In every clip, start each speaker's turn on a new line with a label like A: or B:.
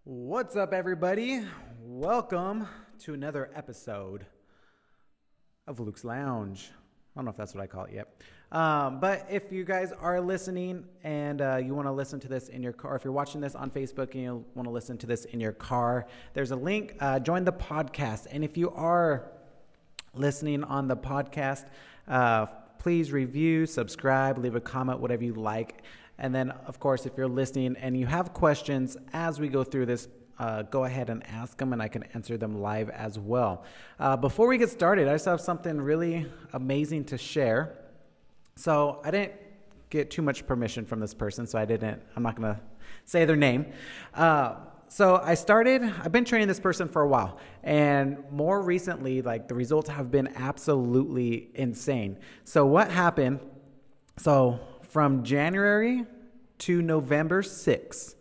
A: What's up, everybody? Welcome to another episode of Luke's Lounge. I don't know if that's what I call it yet. But if you guys are listening and you want to listen to this in your car, if you're watching this on Facebook and you want to listen to this in your car, there's a link. Join the podcast. And if you are listening on the podcast, please review, subscribe, leave a comment, whatever you like. And then, of course, if you're listening and you have questions as we go through this, go ahead and ask them, and I can answer them live as well. Before we get started, I just have something really amazing to share. So I didn't get too much permission from this person, so I'm not going to say their name. So I've been training this person for a while, and more recently, the results have been absolutely insane. So what happened? From January to November 6th,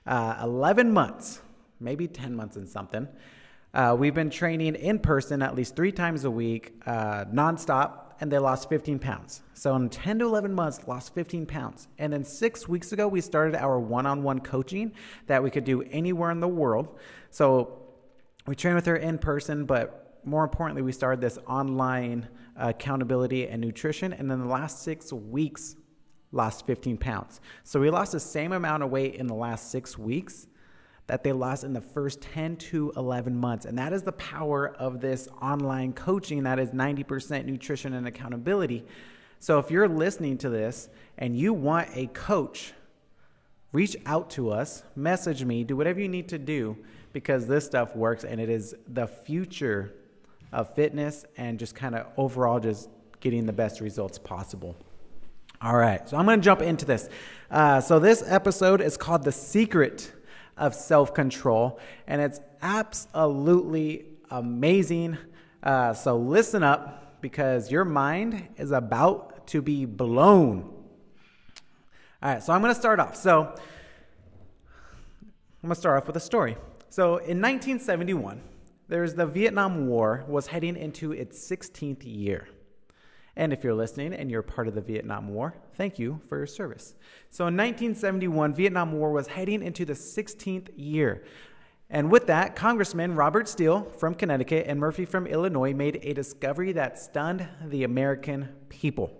A: 11 months, maybe 10 months and something, we've been training in person at least 3 times a week, nonstop, and they lost 15 pounds. So in 10 to 11 months, lost 15 pounds. And then 6 weeks ago, we started our one-on-one coaching that we could do anywhere in the world. So we train with her in person, but more importantly, we started this online accountability and nutrition. And in the last 6 weeks, lost 15 pounds. So we lost the same amount of weight in the last 6 weeks that they lost in the first 10 to 11 months. And that is the power of this online coaching that is 90% nutrition and accountability. So if you're listening to this and you want a coach, reach out to us, message me, do whatever you need to do, because this stuff works and it is the future of fitness and just kind of overall just getting the best results possible. All right, so I'm going to jump into this. So this episode is called The Secret of Self-Control, and it's absolutely amazing. So listen up, because your mind is about to be blown. All right, so I'm going to start off. With a story. So in 1971, the Vietnam War was heading into its 16th year. And if you're listening and you're part of the Vietnam War, thank you for your service. So in 1971, Vietnam War was heading into the 16th year. And with that, Congressman Robert Steele from Connecticut and Murphy from Illinois made a discovery that stunned the American people.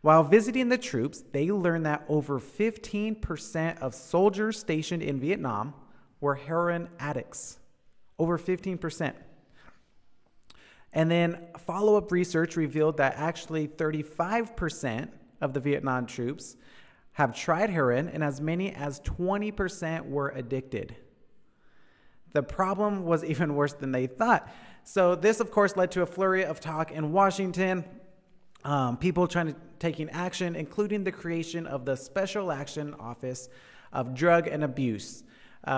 A: While visiting the troops, they learned that over 15% of soldiers stationed in Vietnam were heroin addicts. Over 15%. And then follow-up research revealed that actually 35% of the Vietnam troops have tried heroin, and as many as 20% were addicted. The problem was even worse than they thought. So this, of course, led to a flurry of talk in Washington, people taking action, including the creation of the Special Action Office of Drug and Abuse,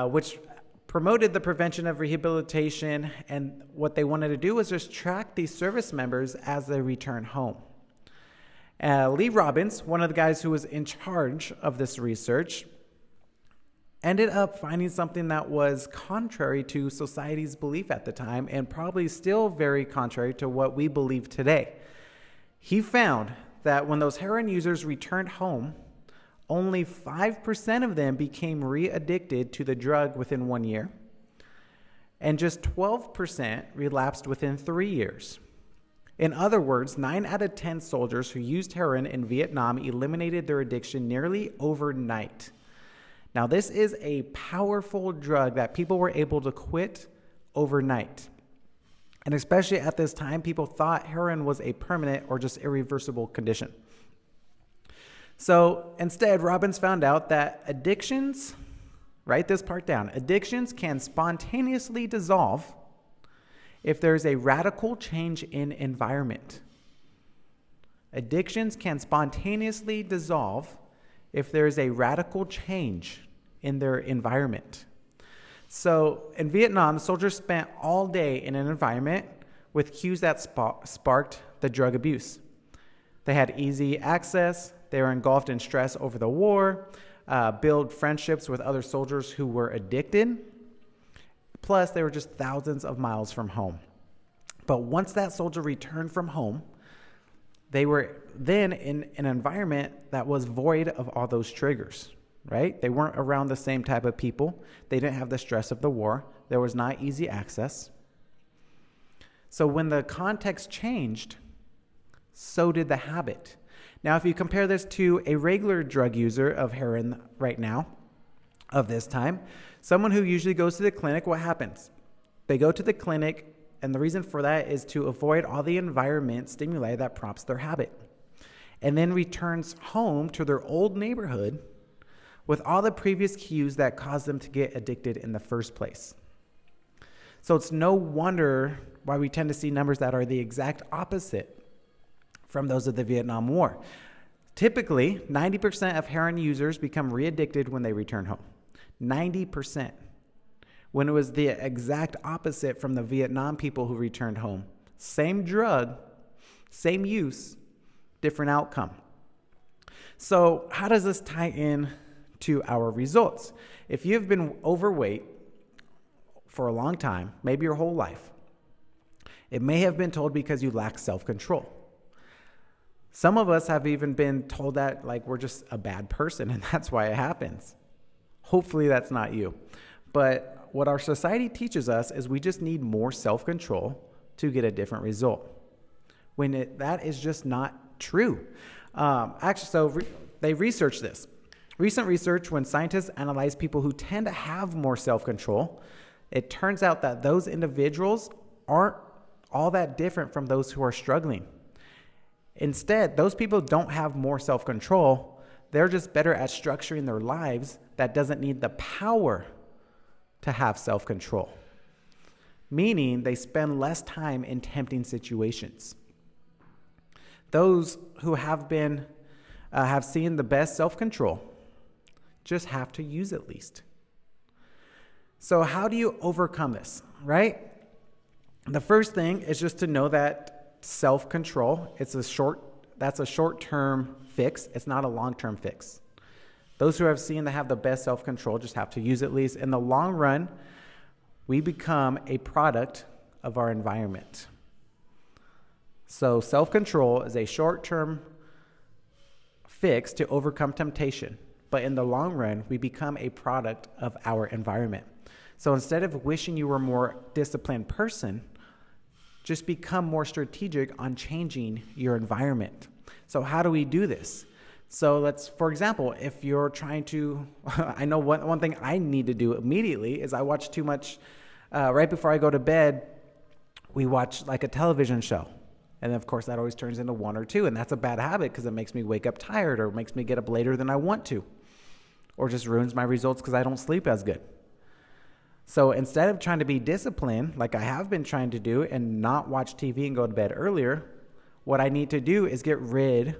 A: which promoted the prevention of rehabilitation, and what they wanted to do was just track these service members as they return home. Lee Robbins, one of the guys who was in charge of this research, ended up finding something that was contrary to society's belief at the time, and probably still very contrary to what we believe today. He found that when those heroin users returned home, only 5% of them became re-addicted to the drug within 1 year, and just 12% relapsed within 3 years. In other words, 9 out of 10 soldiers who used heroin in Vietnam eliminated their addiction nearly overnight. Now, this is a powerful drug that people were able to quit overnight. And especially at this time, people thought heroin was a permanent or just irreversible condition. So instead, Robbins found out that addictions, write this part down, addictions can spontaneously dissolve if there's a radical change in environment. Addictions can spontaneously dissolve if there's a radical change in their environment. So in Vietnam, the soldiers spent all day in an environment with cues that sparked the drug abuse. They had easy access. They were engulfed in stress over the war, build friendships with other soldiers who were addicted. Plus, they were just thousands of miles from home. But once that soldier returned from home, they were then in an environment that was void of all those triggers. right? They weren't around the same type of people. They didn't have the stress of the war. There was not easy access. So when the context changed, so did the habit. Now, if you compare this to a regular drug user of heroin right now, of this time, someone who usually goes to the clinic, what happens? They go to the clinic, and the reason for that is to avoid all the environment stimuli that prompts their habit, and then returns home to their old neighborhood with all the previous cues that caused them to get addicted in the first place. So it's no wonder why we tend to see numbers that are the exact opposite from those of the Vietnam War. Typically, 90% of heroin users become re-addicted when they return home. 90%. When it was the exact opposite from the Vietnam people who returned home. Same drug, same use, different outcome. So how does this tie in to our results? If you've been overweight for a long time, maybe your whole life, it may have been told because you lack self-control. Some of us have even been told that like we're just a bad person and that's why it happens. Hopefully that's not you. But what our society teaches us is we just need more self-control to get a different result. That is just not true. They researched this. Recent research, when scientists analyze people who tend to have more self-control, it turns out that those individuals aren't all that different from those who are struggling. Instead, those people don't have more self-control. They're just better at structuring their lives that doesn't need the power to have self-control. Meaning they spend less time in tempting situations. Those who have seen the best self-control just have to use it least. So how do you overcome this, right? The first thing is just to know that self-control, that's a short-term fix. It's not a long-term fix. Those who have the best self-control just have to use it least. In the long run, we become a product of our environment. So self-control is a short-term fix to overcome temptation. But in the long run, we become a product of our environment. So instead of wishing you were a more disciplined person, just become more strategic on changing your environment. So how do we do this? So for example, if you're trying to, I know one thing I need to do immediately is I watch too much, right before I go to bed, we watch like a television show. And then of course that always turns into one or two. And that's a bad habit because it makes me wake up tired or makes me get up later than I want to. Or just ruins my results because I don't sleep as good. So instead of trying to be disciplined, like I have been trying to do and not watch TV and go to bed earlier, what I need to do is get rid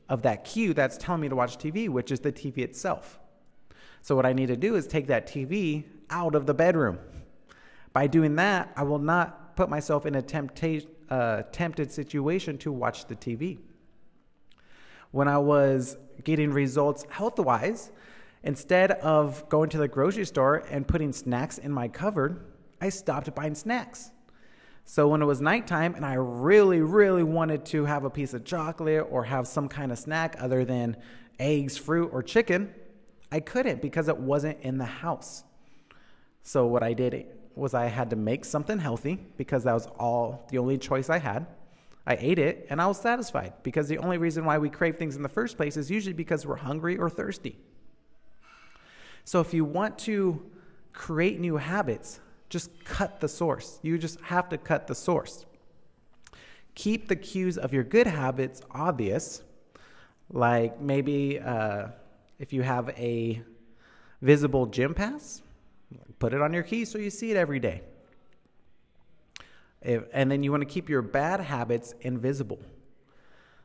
A: of that cue that's telling me to watch TV, which is the TV itself. So what I need to do is take that TV out of the bedroom. By doing that, I will not put myself in a tempted situation to watch the TV. When I was getting results health-wise, instead of going to the grocery store and putting snacks in my cupboard, I stopped buying snacks. So when it was nighttime and I really, really wanted to have a piece of chocolate or have some kind of snack other than eggs, fruit, or chicken, I couldn't because it wasn't in the house. So what I did was I had to make something healthy because that was the only choice I had. I ate it and I was satisfied because the only reason why we crave things in the first place is usually because we're hungry or thirsty. So if you want to create new habits, just cut the source. You just have to cut the source. Keep the cues of your good habits obvious, like maybe if you have a visible gym pass, put it on your key so you see it every day. And then you want to keep your bad habits invisible.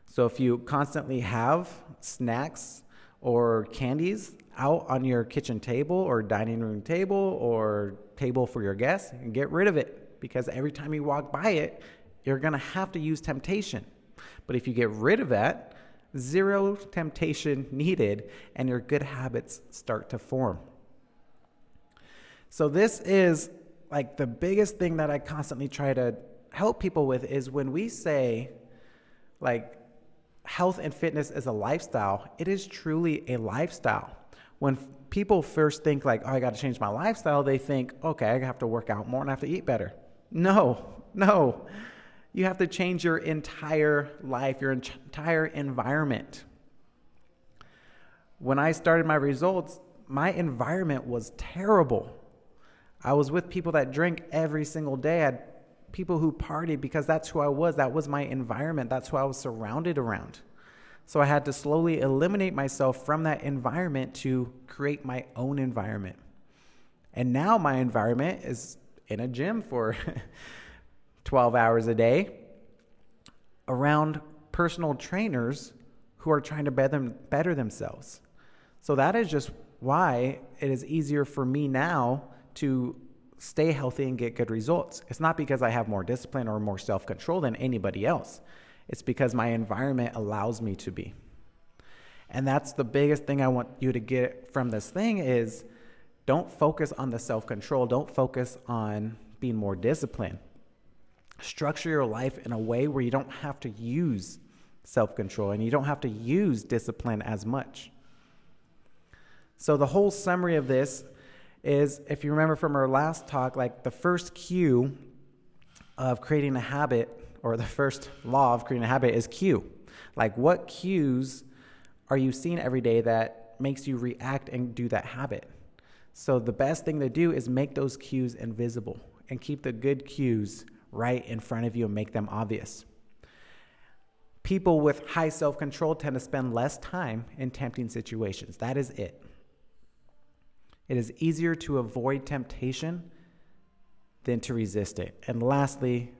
A: So if you constantly have snacks or candies out on your kitchen table or dining room table or table for your guests, and get rid of it because every time you walk by it, you're going to have to use temptation. But if you get rid of that, zero temptation needed and your good habits start to form. So this is like the biggest thing that I constantly try to help people with is when we say like health and fitness is a lifestyle, it is truly a lifestyle. When people first think like, oh, I got to change my lifestyle, they think, okay, I have to work out more and I have to eat better. No. You have to change your entire life, your entire environment. When I started my results, my environment was terrible. I was with people that drink every single day. I had people who partied because that's who I was. That was my environment. That's who I was surrounded around. So I had to slowly eliminate myself from that environment to create my own environment. And now my environment is in a gym for 12 hours a day around personal trainers who are trying to better themselves. So that is just why it is easier for me now to stay healthy and get good results. It's not because I have more discipline or more self-control than anybody else. It's because my environment allows me to be. And that's the biggest thing I want you to get from this thing is don't focus on the self-control. Don't focus on being more disciplined. Structure your life in a way where you don't have to use self-control and you don't have to use discipline as much. So the whole summary of this is, if you remember from our last talk, like the first cue of creating a habit, or the first law of creating a habit is cue. Like, what cues are you seeing every day that makes you react and do that habit? So the best thing to do is make those cues invisible and keep the good cues right in front of you and make them obvious. People with high self-control tend to spend less time in tempting situations. That is it. It is easier to avoid temptation than to resist it. And lastly,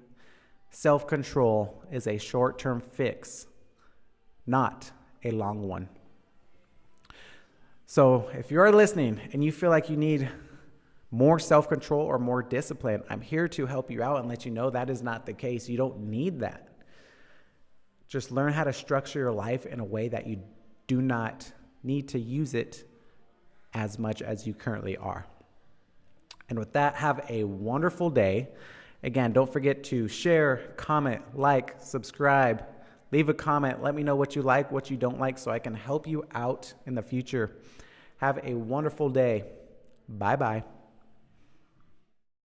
A: self-control is a short-term fix, not a long one. So if you're listening and you feel like you need more self-control or more discipline, I'm here to help you out and let you know that is not the case. You don't need that. Just learn how to structure your life in a way that you do not need to use it as much as you currently are. And with that, have a wonderful day. Again, don't forget to share, comment, like, subscribe, leave a comment. Let me know what you like, what you don't like, so I can help you out in the future. Have a wonderful day. Bye-bye.